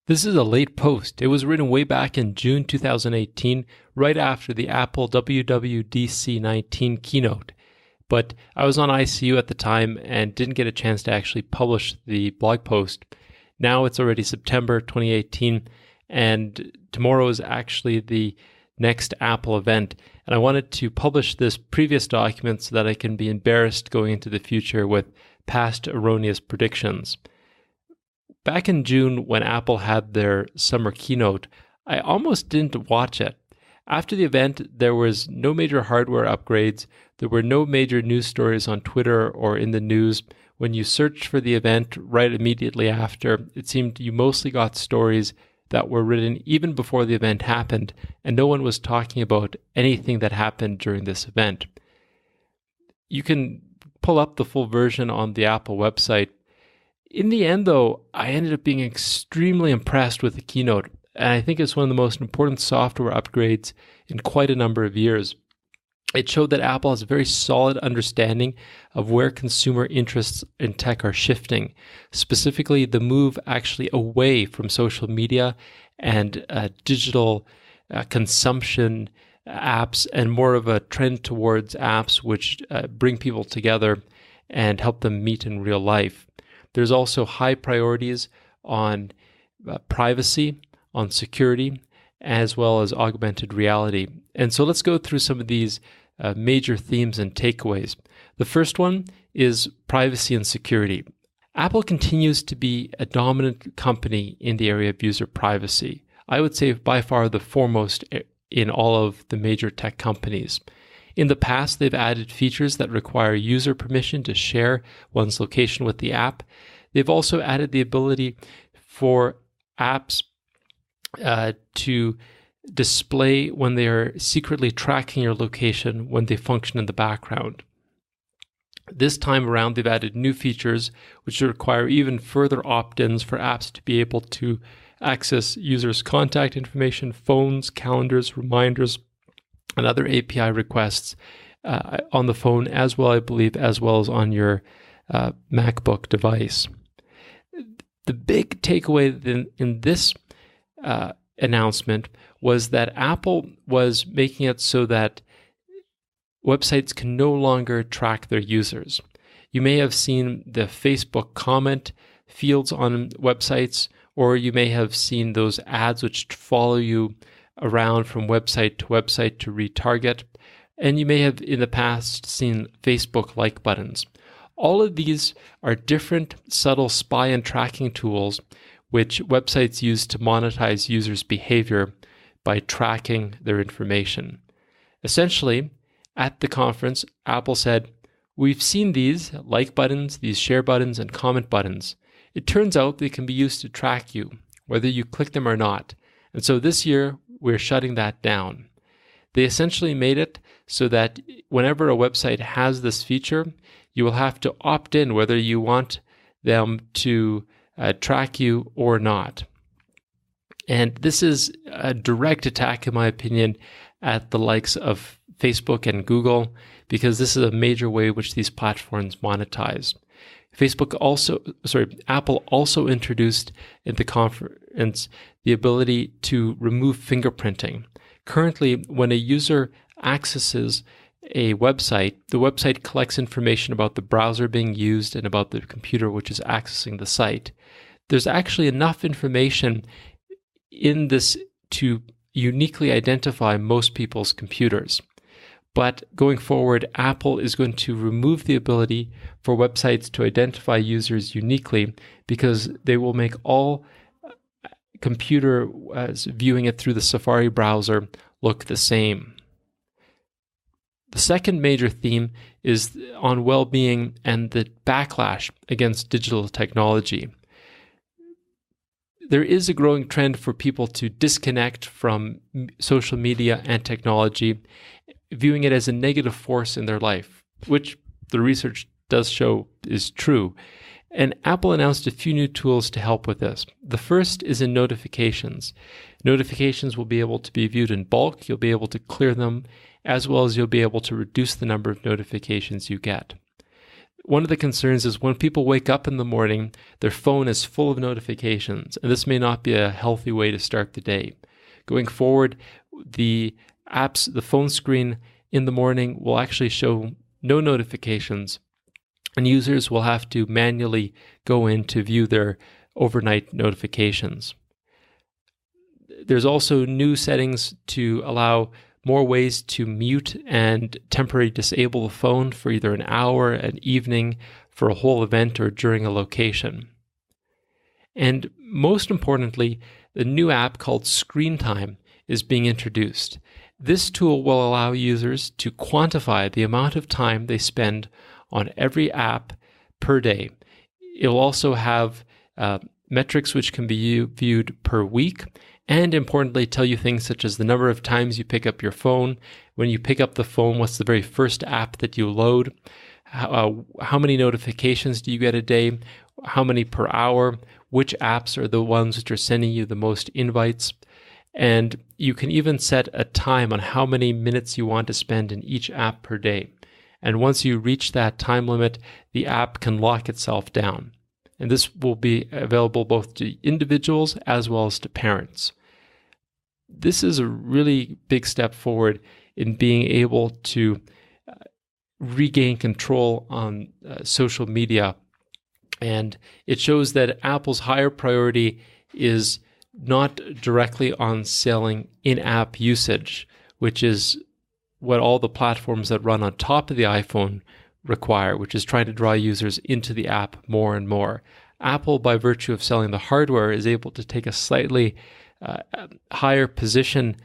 This is a late post. It was written way back in June 2018, right after the Apple WWDC19 keynote. But I was on ICU at the time and didn't get a chance to actually publish the blog post. Now it's already September 2018, and tomorrow is actually the next Apple event. And I wanted to publish this previous document so that I can be embarrassed going into the future with past erroneous predictions. Back in June, when Apple had their summer keynote, I almost didn't watch it. After the event, there was no major hardware upgrades. There were no major news stories on Twitter or in the news. When you searched for the event right immediately after, it seemed you mostly got stories that were written even before the event happened, and no one was talking about anything that happened during this event. You can pull up the full version on the Apple website. In the end, though, I ended up being extremely impressed with the keynote, and I think it's one of the most important software upgrades in quite a number of years. It showed that Apple has a very solid understanding of where consumer interests in tech are shifting, specifically the move actually away from social media and digital consumption apps, and more of a trend towards apps which bring people together and help them meet in real life. There's also high priorities on privacy, on security, as well as augmented reality. And so let's go through some of these major themes and takeaways. The first one is privacy and security. Apple continues to be a dominant company in the area of user privacy. I would say by far the foremost in all of the major tech companies. In the past, they've added features that require user permission to share one's location with the app. They've also added the ability for apps to display when they are secretly tracking your location when they function in the background. This time around, they've added new features which require even further opt-ins for apps to be able to access users' contact information, phones, calendars, reminders, and other API requests on the phone as well, I believe, as well as on your MacBook device. The big takeaway in this announcement was that Apple was making it so that websites can no longer track their users. You may have seen the Facebook comment fields on websites, or you may have seen those ads which follow you around from website to retarget, and you may have in the past seen Facebook like buttons. All of these are different subtle spy and tracking tools which websites use to monetize users' behavior by tracking their information. Essentially, at the conference, Apple said, "We've seen these like buttons, these share buttons, and comment buttons. It turns out they can be used to track you, whether you click them or not. And so this year, we're shutting that down." They essentially made it so that whenever a website has this feature, you will have to opt in whether you want them to track you or not. And this is a direct attack, in my opinion, at the likes of Facebook and Google, because this is a major way which these platforms monetize. Apple also introduced in the conference the ability to remove fingerprinting. Currently, when a user accesses a website, the website collects information about the browser being used and about the computer which is accessing the site. There's actually enough information in this to uniquely identify most people's computers. But going forward, Apple is going to remove the ability for websites to identify users uniquely, because they will make all computer viewing it through the Safari browser look the same. The second major theme is on well-being and the backlash against digital technology. There is a growing trend for people to disconnect from social media and technology, viewing it as a negative force in their life, which the research does show is true. And Apple announced a few new tools to help with this. The first is in notifications. Notifications will be able to be viewed in bulk. You'll be able to clear them, as well as you'll be able to reduce the number of notifications you get. One of the concerns is when people wake up in the morning, their phone is full of notifications, and this may not be a healthy way to start the day. Going forward, the phone screen in the morning will actually show no notifications, and users will have to manually go in to view their overnight notifications. There's also new settings to allow more ways to mute and temporarily disable the phone for either an hour, an evening, for a whole event, or during a location. And most importantly, the new app called Screen Time is being introduced. This tool will allow users to quantify the amount of time they spend on every app per day. It will also have metrics which can be viewed per week, and importantly, tell you things such as the number of times you pick up your phone. When you pick up the phone, what's the very first app that you load? How many notifications do you get a day? How many per hour? Which apps are the ones which are sending you the most invites? And you can even set a time on how many minutes you want to spend in each app per day. And once you reach that time limit, the app can lock itself down. And this will be available both to individuals as well as to parents. This is a really big step forward in being able to regain control on social media. And it shows that Apple's higher priority is not directly on selling in-app usage, which is what all the platforms that run on top of the iPhone require, which is trying to draw users into the app more and more. Apple, by virtue of selling the hardware, is able to take a slightly higher position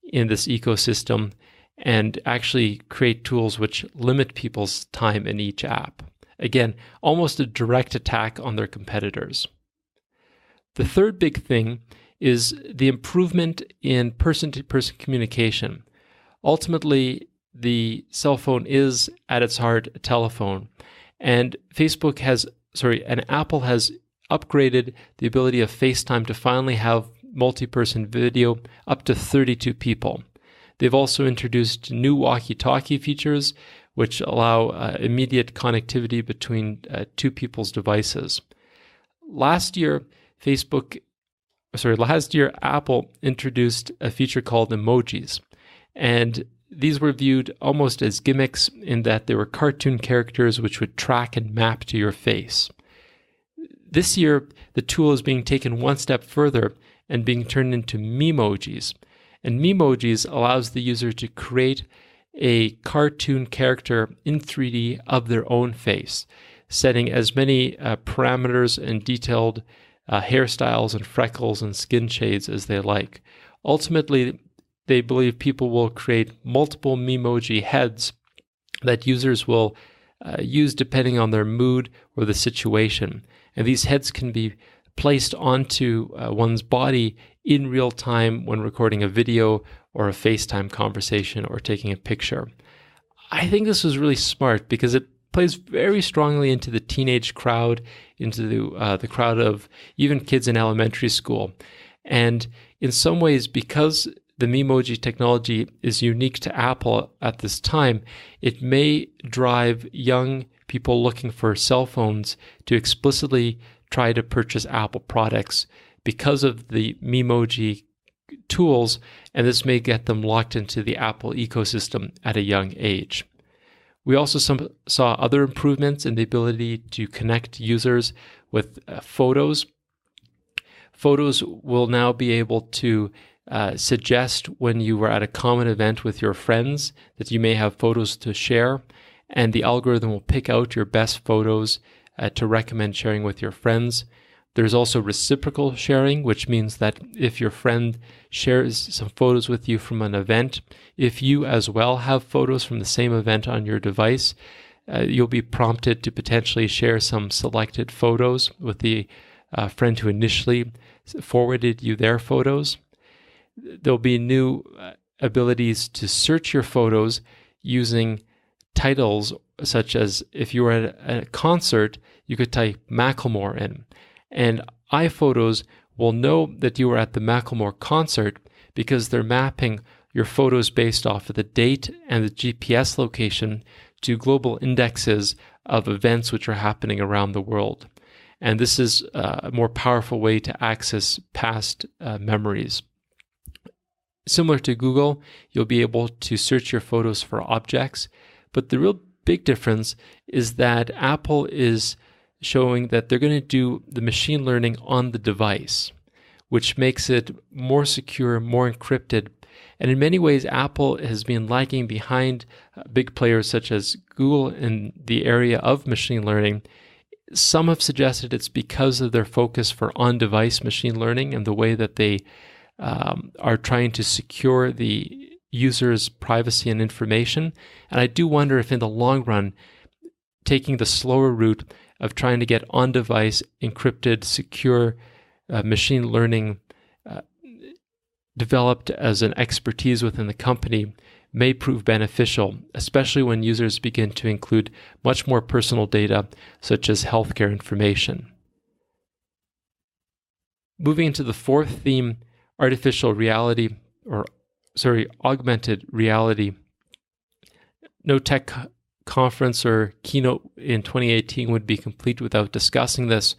in this ecosystem and actually create tools which limit people's time in each app. Again, almost a direct attack on their competitors. The third big thing is the improvement in person-to-person communication. Ultimately, the cell phone is at its heart a telephone, and Apple has upgraded the ability of FaceTime to finally have multi-person video up to 32 people. They've also introduced new walkie-talkie features which allow immediate connectivity between two people's devices. Last year, Apple introduced a feature called emojis, and these were viewed almost as gimmicks in that they were cartoon characters which would track and map to your face. This year, the tool is being taken one step further and being turned into memojis. And memojis allows the user to create a cartoon character in 3D of their own face, setting as many parameters and detailed hairstyles and freckles and skin shades as they like. Ultimately, they believe people will create multiple memoji heads that users will use depending on their mood or the situation. And these heads can be placed onto one's body in real time when recording a video or a FaceTime conversation or taking a picture. I think this was really smart because it plays very strongly into the teenage crowd, into the crowd of even kids in elementary school. And in some ways, because the memoji technology is unique to Apple at this time, it may drive young people looking for cell phones to explicitly try to purchase Apple products because of the memoji tools, and this may get them locked into the Apple ecosystem at a young age. We also saw other improvements in the ability to connect users with photos. Photos will now be able to suggest when you were at a common event with your friends that you may have photos to share, and the algorithm will pick out your best photos to recommend sharing with your friends. There's also reciprocal sharing, which means that if your friend shares some photos with you from an event, if you as well have photos from the same event on your device, you'll be prompted to potentially share some selected photos with the friend who initially forwarded you their photos. There'll be new abilities to search your photos using titles, such as if you were at a concert, you could type Macklemore in. And iPhotos will know that you were at the Macklemore concert because they're mapping your photos based off of the date and the GPS location to global indexes of events which are happening around the world. And this is a more powerful way to access past memories. Similar to Google, you'll be able to search your photos for objects, but the real big difference is that Apple is showing that they're going to do the machine learning on the device, which makes it more secure, more encrypted. And in many ways, Apple has been lagging behind big players such as Google in the area of machine learning. Some have suggested it's because of their focus for on-device machine learning and the way that they are trying to secure the user's privacy and information. And I do wonder if in the long run, taking the slower route of trying to get on-device encrypted, secure machine learning developed as an expertise within the company may prove beneficial, especially when users begin to include much more personal data, such as healthcare information. Moving into the fourth theme, augmented reality. No tech conference or keynote in 2018 would be complete without discussing this,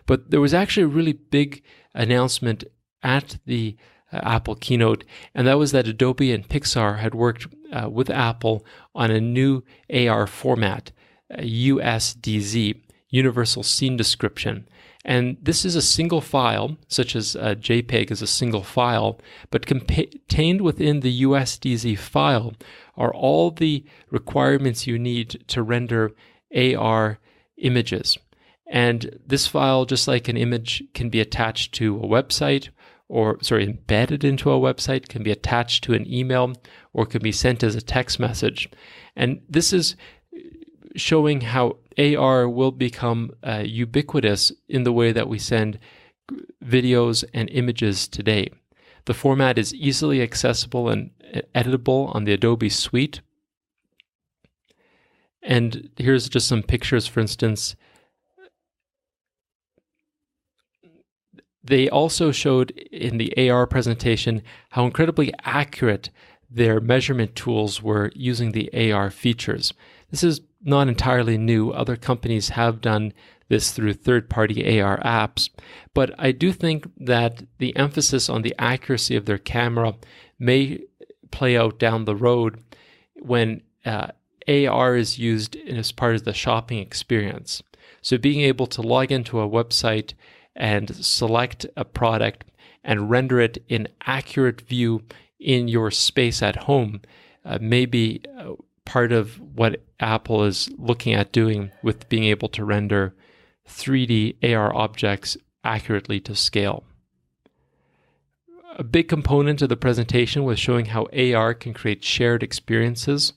but there was actually a really big announcement at the Apple keynote, and that was that Adobe and Pixar had worked with Apple on a new AR format, USDZ, Universal Scene Description. And this is a single file, such as a JPEG is a single file, but contained within the USDZ file are all the requirements you need to render AR images. And this file, just like an image, can be attached to a website, embedded into a website, can be attached to an email, or can be sent as a text message. And this is showing how AR will become ubiquitous in the way that we send videos and images today. The format is easily accessible and editable on the Adobe suite. And here's just some pictures, for instance. They also showed in the AR presentation how incredibly accurate their measurement tools were using the AR features. This is not entirely new. Other companies have done this through third-party AR apps, but I do think that the emphasis on the accuracy of their camera may play out down the road when AR is used as part of the shopping experience. So being able to log into a website and select a product and render it in accurate view in your space at home may be part of what Apple is looking at doing with being able to render 3D AR objects accurately to scale. A big component of the presentation was showing how AR can create shared experiences,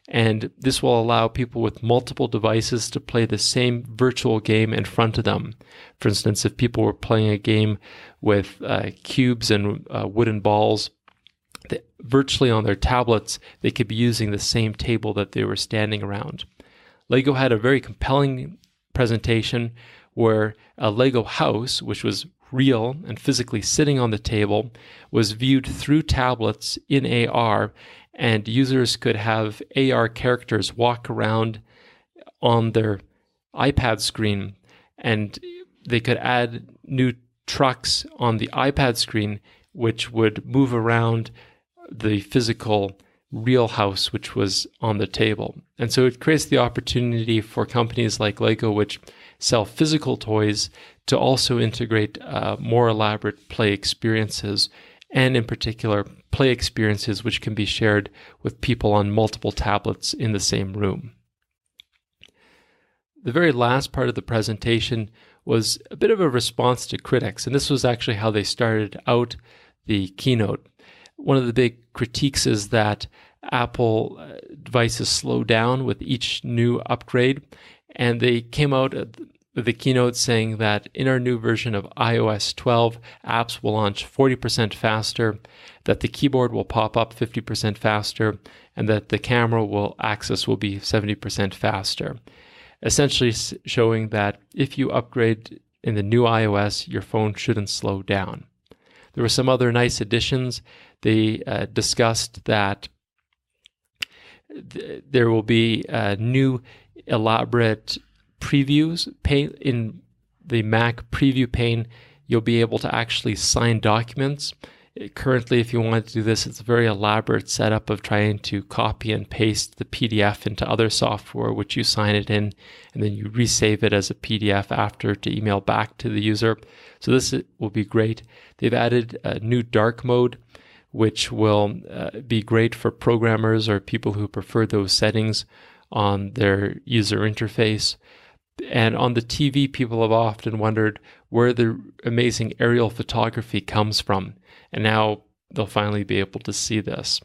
and this will allow people with multiple devices to play the same virtual game in front of them. For instance, if people were playing a game with cubes and wooden balls, virtually on their tablets, they could be using the same table that they were standing around. Lego had a very compelling presentation where a Lego house, which was real and physically sitting on the table, was viewed through tablets in AR, and users could have AR characters walk around on their iPad screen, and they could add new trucks on the iPad screen, which would move around the physical real house which was on the table. And so it creates the opportunity for companies like Lego, which sell physical toys, to also integrate more elaborate play experiences, and in particular, play experiences which can be shared with people on multiple tablets in the same room. The very last part of the presentation was a bit of a response to critics, and this was actually how they started out the keynote. One of the big critiques is that Apple devices slow down with each new upgrade, and they came out with the keynote saying that in our new version of iOS 12, apps will launch 40% faster, that the keyboard will pop up 50% faster, and that the camera access will be 70% faster. Essentially showing that if you upgrade in the new iOS, your phone shouldn't slow down. There were some other nice additions. They discussed that There will be new elaborate previews in the Mac preview pane. You'll be able to actually sign documents. Currently, if you want to do this, it's a very elaborate setup of trying to copy and paste the PDF into other software, which you sign it in, and then you resave it as a PDF after to email back to the user. So this will be great. They've added a new dark mode, which will be great for programmers or people who prefer those settings on their user interface. And on the TV, people have often wondered where the amazing aerial photography comes from. And now they'll finally be able to see this.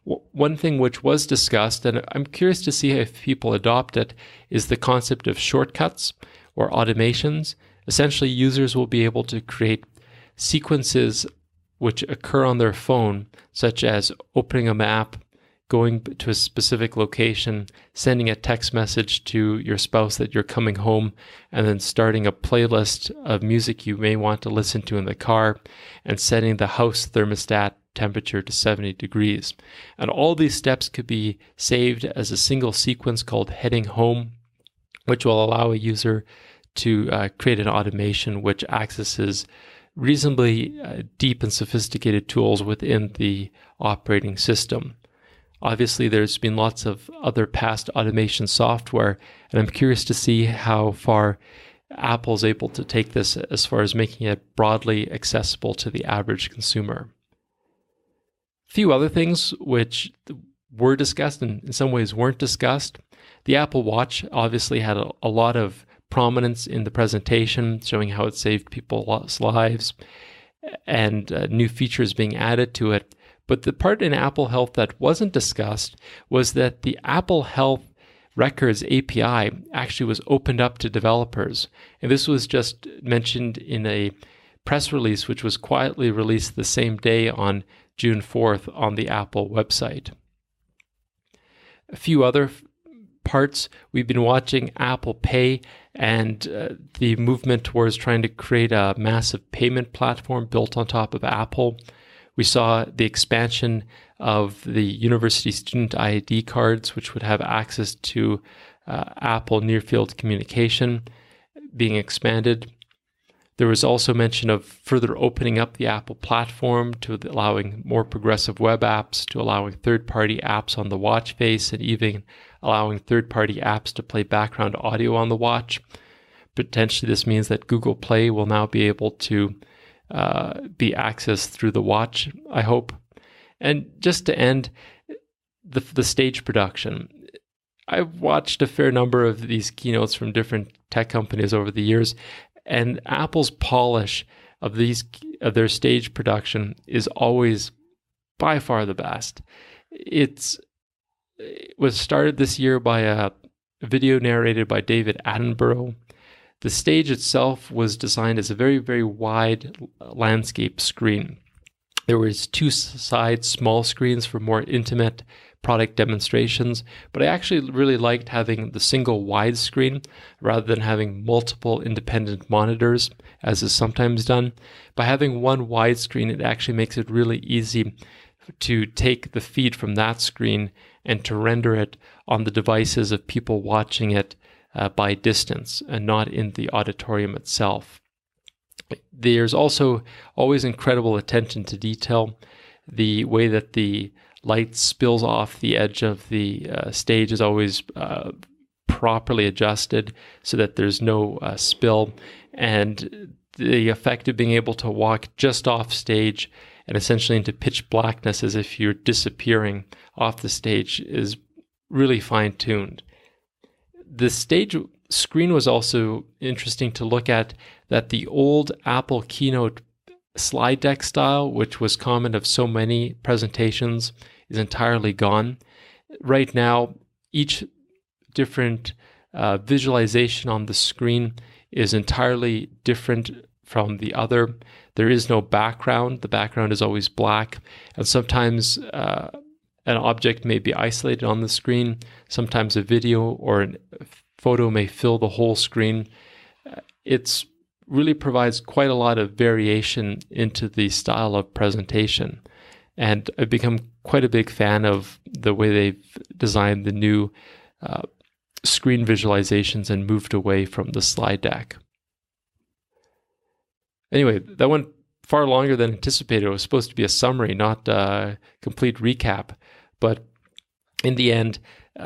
One thing which was discussed, and I'm curious to see if people adopt it, is the concept of shortcuts or automations. Essentially, users will be able to create sequences which occur on their phone, such as opening a map, going to a specific location, sending a text message to your spouse that you're coming home, and then starting a playlist of music you may want to listen to in the car, and setting the house thermostat temperature to 70 degrees. And all these steps could be saved as a single sequence called heading home, which will allow a user to create an automation which accesses reasonably deep and sophisticated tools within the operating system. Obviously, there's been lots of other past automation software, and I'm curious to see how far Apple's able to take this as far as making it broadly accessible to the average consumer. A few other things which were discussed and in some ways weren't discussed. The Apple Watch obviously had a lot of prominence in the presentation, showing how it saved people's lives and new features being added to it. But the part in Apple Health that wasn't discussed was that the Apple Health Records API actually was opened up to developers. And this was just mentioned in a press release, which was quietly released the same day on June 4th on the Apple website. A few other parts, we've been watching Apple Pay and the movement towards trying to create a massive payment platform built on top of Apple. We saw the expansion of the university student ID cards, which would have access to Apple near-field communication being expanded. There was also mention of further opening up the Apple platform to allowing more progressive web apps, to allowing third-party apps on the watch face, and even allowing third-party apps to play background audio on the watch. Potentially this means that Google Play will now be able to be accessed through the watch, I hope. And just to end, the stage production. I've watched a fair number of these keynotes from different tech companies over the years, and Apple's polish of their stage production is always by far the best. It was started this year by a video narrated by David Attenborough. The stage itself was designed as a very, very wide landscape screen. There was two side small screens for more intimate product demonstrations, but I actually really liked having the single wide screen rather than having multiple independent monitors, as is sometimes done. By having one wide screen, it actually makes it really easy to take the feed from that screen and to render it on the devices of people watching it by distance and not in the auditorium itself. There's also always incredible attention to detail. The way that the light spills off the edge of the stage is always properly adjusted so that there's no spill. And the effect of being able to walk just off stage and essentially into pitch blackness as if you're disappearing off the stage is really fine-tuned. The stage screen was also interesting to look at, that the old Apple Keynote slide deck style, which was common of so many presentations, is entirely gone. Right now, each different visualization on the screen is entirely different from the other. There is no background. The background is always black, and sometimes an object may be isolated on the screen. Sometimes a video or a photo may fill the whole screen. It really provides quite a lot of variation into the style of presentation. and I've become quite a big fan of the way they've designed the new screen visualizations and moved away from the slide deck. Anyway, that went far longer than anticipated. It was supposed to be a summary, not a complete recap. But in the end,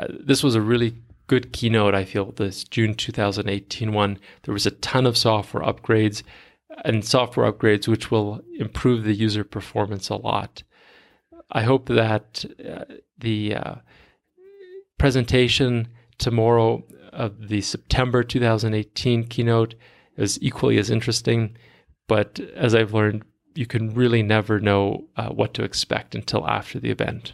this was a really good keynote, I feel, this June 2018 one. There was a ton of software upgrades which will improve the user performance a lot. I hope that the presentation tomorrow of the September 2018 keynote is equally as interesting, but as I've learned, you can really never know what to expect until after the event.